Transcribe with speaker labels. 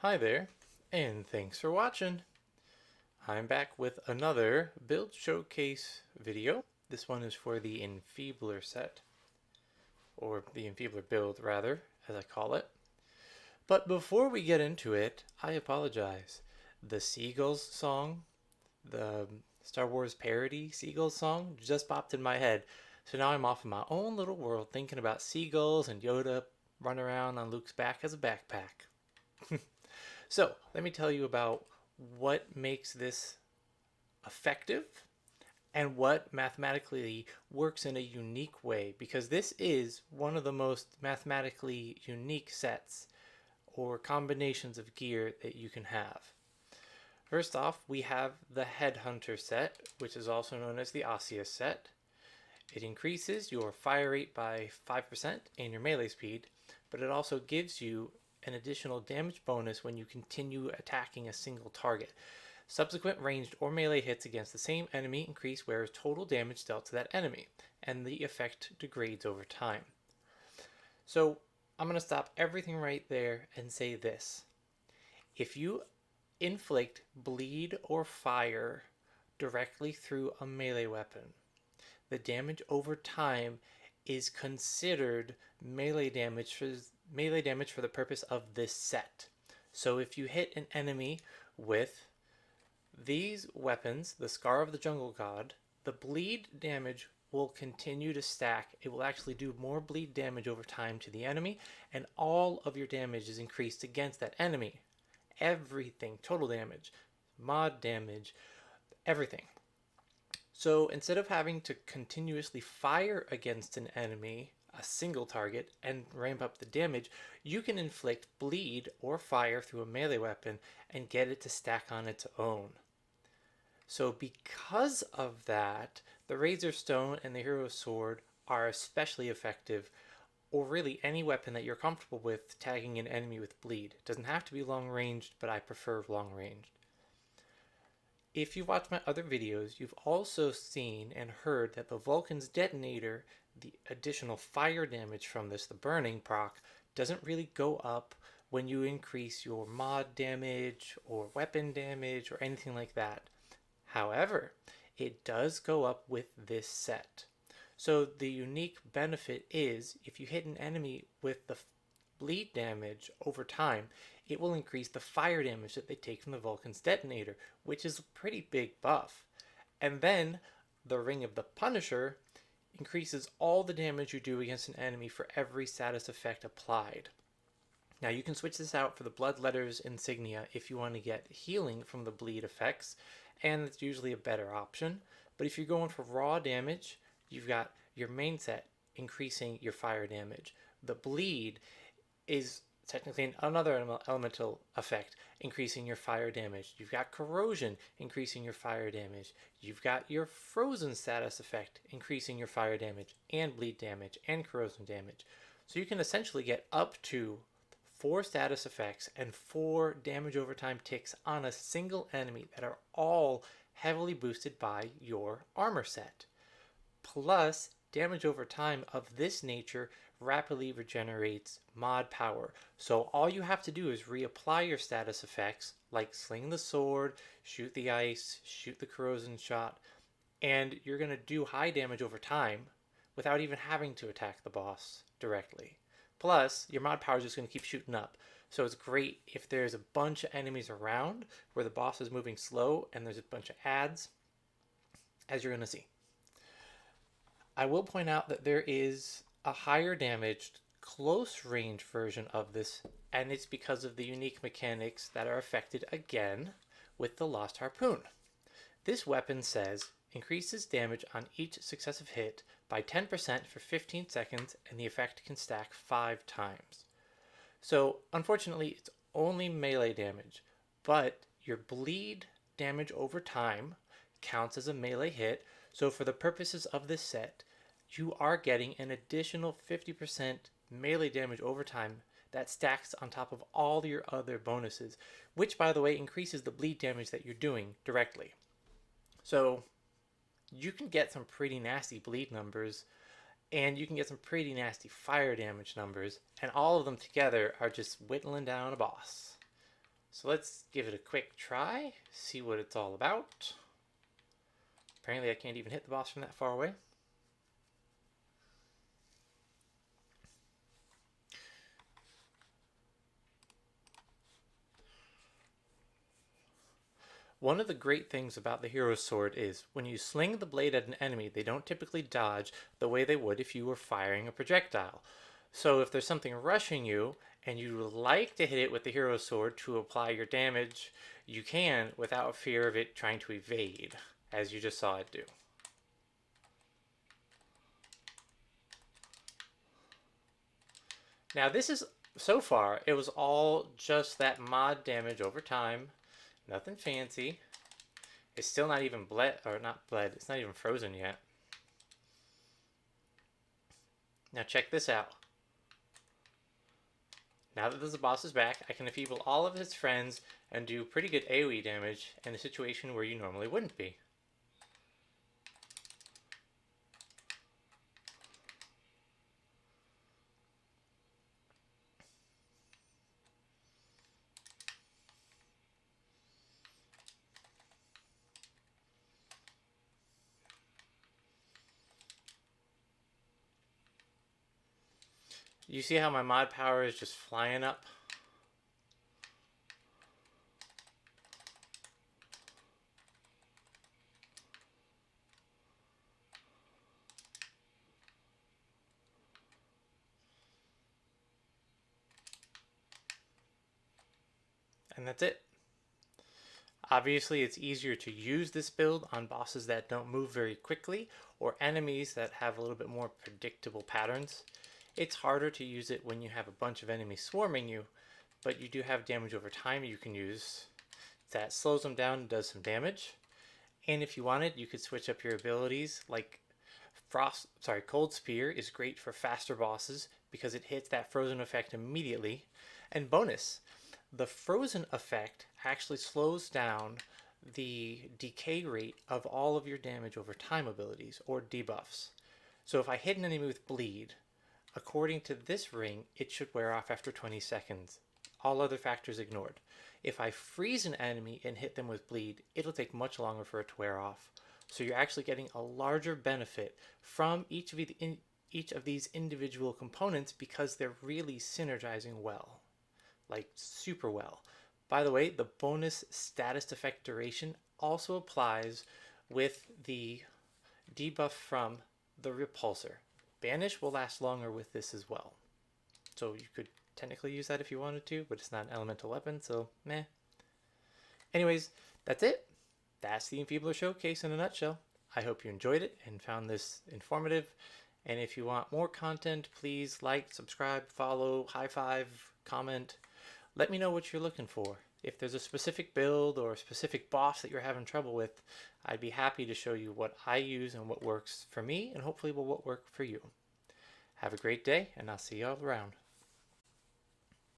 Speaker 1: Hi there, and thanks for watching. I'm back with another build showcase video. This one is for the Enfeebler set, or the Enfeebler build rather, as I call it. But before we get into it, I apologize. The Seagulls song, the Star Wars parody Seagulls song, just popped in my head. So now I'm off in my own little world thinking about seagulls and Yoda running around on Luke's back as a backpack. So, let me tell you about what makes this effective and what mathematically works in a unique way, because this is one of the most mathematically unique sets or combinations of gear that you can have. First off, we have the Headhunter set, which is also known as the Osseous set. It increases your fire rate by 5% and your melee speed, but it also gives you an additional damage bonus when you continue attacking a single target. Subsequent ranged or melee hits against the same enemy increase whereas total damage dealt to that enemy, and the effect degrades over time. So I'm going to stop everything right there and say this. If you inflict bleed or fire directly through a melee weapon, the damage over time is considered melee damage for the purpose of this set. So if you hit an enemy with these weapons, the Scar of the Jungle God, the bleed damage will continue to stack. It will actually do more bleed damage over time to the enemy, and all of your damage is increased against that enemy. Everything, total damage, mod damage, everything. So instead of having to continuously fire against an enemy, a single target, and ramp up the damage, you can inflict bleed or fire through a melee weapon and get it to stack on its own. So because of that, the Razor Stone and the Hero Sword are especially effective, or really any weapon that you're comfortable with tagging an enemy with bleed. It doesn't have to be long ranged, but I prefer long ranged. If you've watched my other videos, you've also seen and heard that the Vulcan's Detonator, the additional fire damage from this, the burning proc, doesn't really go up when you increase your mod damage or weapon damage or anything like that. However, it does go up with this set. So the unique benefit is if you hit an enemy with the bleed damage over time, it will increase the fire damage that they take from the Vulcan's Detonator, which is a pretty big buff. And then the Ring of the Punisher increases all the damage you do against an enemy for every status effect applied. Now you can switch this out for the Bloodletter's Insignia if you want to get healing from the bleed effects, and it's usually a better option. But if you're going for raw damage, you've got your main set increasing your fire damage. The bleed is technically another elemental effect, increasing your fire damage. You've got corrosion, increasing your fire damage. You've got your frozen status effect, increasing your fire damage and bleed damage and corrosion damage. So you can essentially get up to 4 status effects and 4 damage over time ticks on a single enemy that are all heavily boosted by your armor set. Plus, damage over time of this nature rapidly regenerates mod power. So all you have to do is reapply your status effects, like sling the sword, shoot the ice, shoot the corrosion shot, and you're going to do high damage over time without even having to attack the boss directly. Plus, your mod power is just going to keep shooting up. So it's great if there's a bunch of enemies around where the boss is moving slow and there's a bunch of ads, as you're going to see. I will point out that there is a higher damaged close range version of this, and it's because of the unique mechanics that are affected again with the Lost Harpoon. This weapon says increases damage on each successive hit by 10% for 15 seconds, and the effect can stack 5 times. So unfortunately it's only melee damage, but your bleed damage over time counts as a melee hit, so for the purposes of this set, you are getting an additional 50% melee damage over time that stacks on top of all your other bonuses, which by the way increases the bleed damage that you're doing directly. So you can get some pretty nasty bleed numbers, and you can get some pretty nasty fire damage numbers, and all of them together are just whittling down a boss. So let's give it a quick try, see what it's all about. Apparently I can't even hit the boss from that far away. One of the great things about the hero's sword is when you sling the blade at an enemy, they don't typically dodge the way they would if you were firing a projectile. So if there's something rushing you and you like to hit it with the hero's sword to apply your damage, you can without fear of it trying to evade, as you just saw it do. Now this is, so far, it was all just that mod damage over time. Nothing fancy. It's still not even bled, or not bled, it's not even frozen yet. Now check this out. Now that the boss is back, I can enfeeble all of his friends and do pretty good AoE damage in a situation where you normally wouldn't be. You see how my mod power is just flying up? And that's it. Obviously, it's easier to use this build on bosses that don't move very quickly or enemies that have a little bit more predictable patterns. It's harder to use it when you have a bunch of enemies swarming you, but you do have damage over time you can use that slows them down and does some damage. And if you wanted, you could switch up your abilities. Like Cold Spear is great for faster bosses because it hits that frozen effect immediately. And bonus, the frozen effect actually slows down the decay rate of all of your damage over time abilities or debuffs. So if I hit an enemy with bleed, according to this ring, it should wear off after 20 seconds. All other factors ignored. If I freeze an enemy and hit them with bleed, it'll take much longer for it to wear off. So you're actually getting a larger benefit from each of these individual components because they're really synergizing well. Like super well. By the way, the bonus status effect duration also applies with the debuff from the repulsor. Banish will last longer with this as well. So you could technically use that if you wanted to, but it's not an elemental weapon, so meh. Anyways, that's it. That's the Enfeebler Showcase in a nutshell. I hope you enjoyed it and found this informative. And if you want more content, please like, subscribe, follow, high five, comment. Let me know what you're looking for. If there's a specific build or a specific boss that you're having trouble with, I'd be happy to show you what I use and what works for me, and hopefully will work for you. Have a great day, and I'll see you all around.